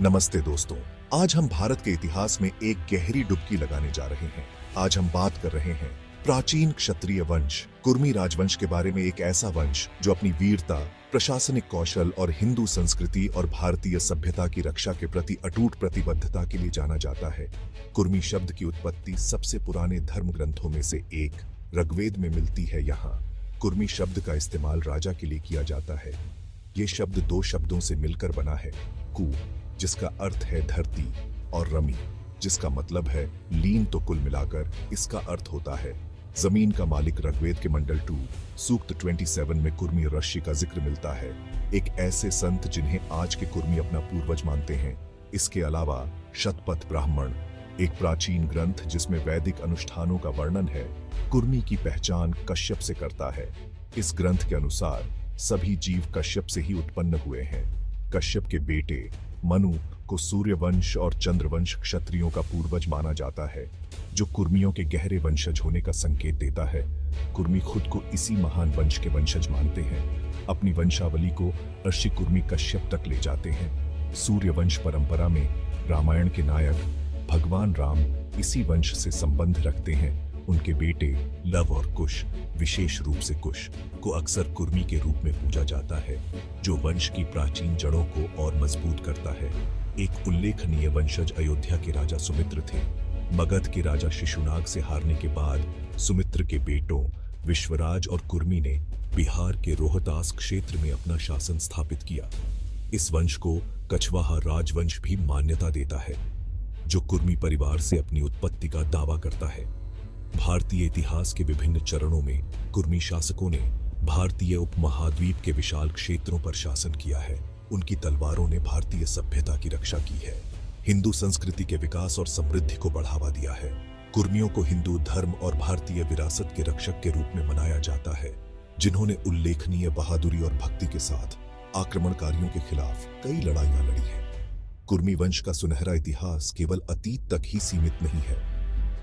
नमस्ते दोस्तों, आज हम भारत के इतिहास में एक गहरी डुबकी लगाने जा रहे हैं। आज हम बात कर रहे हैं प्राचीन क्षत्रिय वंश कुर्मी राजवंश के बारे में। एक ऐसा वंश जो अपनी वीरता, प्रशासनिक कौशल और हिंदू संस्कृति और भारतीय सभ्यता की रक्षा के प्रति अटूट प्रतिबद्धता के लिए जाना जाता है। कुर्मी शब्द की उत्पत्ति सबसे पुराने धर्म ग्रंथों में से एक ऋग्वेद में मिलती है। यहाँ कुर्मी शब्द का इस्तेमाल राजा के लिए किया जाता है। ये शब्द दो शब्दों से मिलकर बना है, कु जिसका अर्थ है धरती और रमी जिसका मतलब है लीन। तो कुल मिलाकर इसका अर्थ होता है जमीन का मालिक। ऋग्वेद के मंडल 2 सूक्त 27 में कुर्मी ऋषि का जिक्र मिलता है, एक ऐसे संत जिन्हें आज के कुर्मी अपना पूर्वज मानते हैं। इसके अलावा शतपथ ब्राह्मण, एक प्राचीन ग्रंथ जिसमें वैदिक अनुष्ठानों का वर्णन है, कुर्मी की पहचान कश्यप से करता है। इस ग्रंथ के अनुसार सभी जीव कश्यप से ही उत्पन्न हुए हैं। कश्यप के बेटे मनु को सूर्यवंश और चंद्रवंश क्षत्रियों का पूर्वज माना जाता है, जो कुर्मियों के गहरे वंशज होने का संकेत देता है। कुर्मी खुद को इसी महान वंश के वंशज मानते हैं। अपनी वंशावली को ऋषि कुर्मी कश्यप तक ले जाते हैं। सूर्यवंश परंपरा में रामायण के नायक भगवान राम इसी वंश से संबंध रखते हैं। उनके बेटे लव और कुश, विशेष रूप से कुश को अक्सर कुर्मी के रूप में पूजा जाता है, जो वंश की प्राचीन जड़ों को और मजबूत करता है। एक उल्लेखनीय वंशज अयोध्या के राजा सुमित्र थे। मगध के राजा शिशुनाग से हारने के बाद सुमित्र के बेटों विश्वराज और कुर्मी ने बिहार के रोहतास क्षेत्र में अपना शासन स्थापित किया। इस वंश को कछवाहा राजवंश भी मान्यता देता है, जो कुर्मी परिवार से अपनी उत्पत्ति का दावा करता है। भारतीय इतिहास के विभिन्न चरणों में कुर्मी शासकों ने भारतीय उपमहाद्वीप के विशाल क्षेत्रों पर शासन किया है। उनकी तलवारों ने भारतीय सभ्यता की रक्षा की है, हिंदू संस्कृति के विकास और समृद्धि को बढ़ावा दिया है। कुर्मियों को हिंदू धर्म और भारतीय विरासत के रक्षक के रूप में मनाया जाता है, जिन्होंने उल्लेखनीय बहादुरी और भक्ति के साथ आक्रमणकारियों के खिलाफ कई लड़ाइयां लड़ी हैं। कुर्मी वंश का सुनहरा इतिहास केवल अतीत तक ही सीमित नहीं है।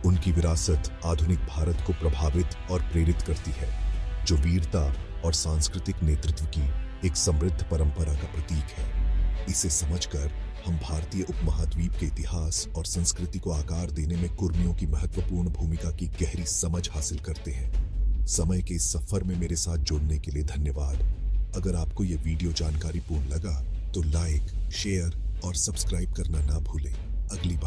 उनकी विरासत आधुनिक भारत को प्रभावित और प्रेरित करती है, जो वीरता और सांस्कृतिक नेतृत्व की एक समृद्ध परंपरा का प्रतीक है। इसे समझकर हम भारतीय उपमहाद्वीप के इतिहास और संस्कृति को आकार देने में कुर्मियों की महत्वपूर्ण भूमिका की गहरी समझ हासिल करते हैं। समय के इस सफर में मेरे साथ जुड़ने के लिए धन्यवाद। अगर आपको यह वीडियो जानकारीपूर्ण लगा तो लाइक, शेयर और सब्सक्राइब करना ना भूलें। अगली बार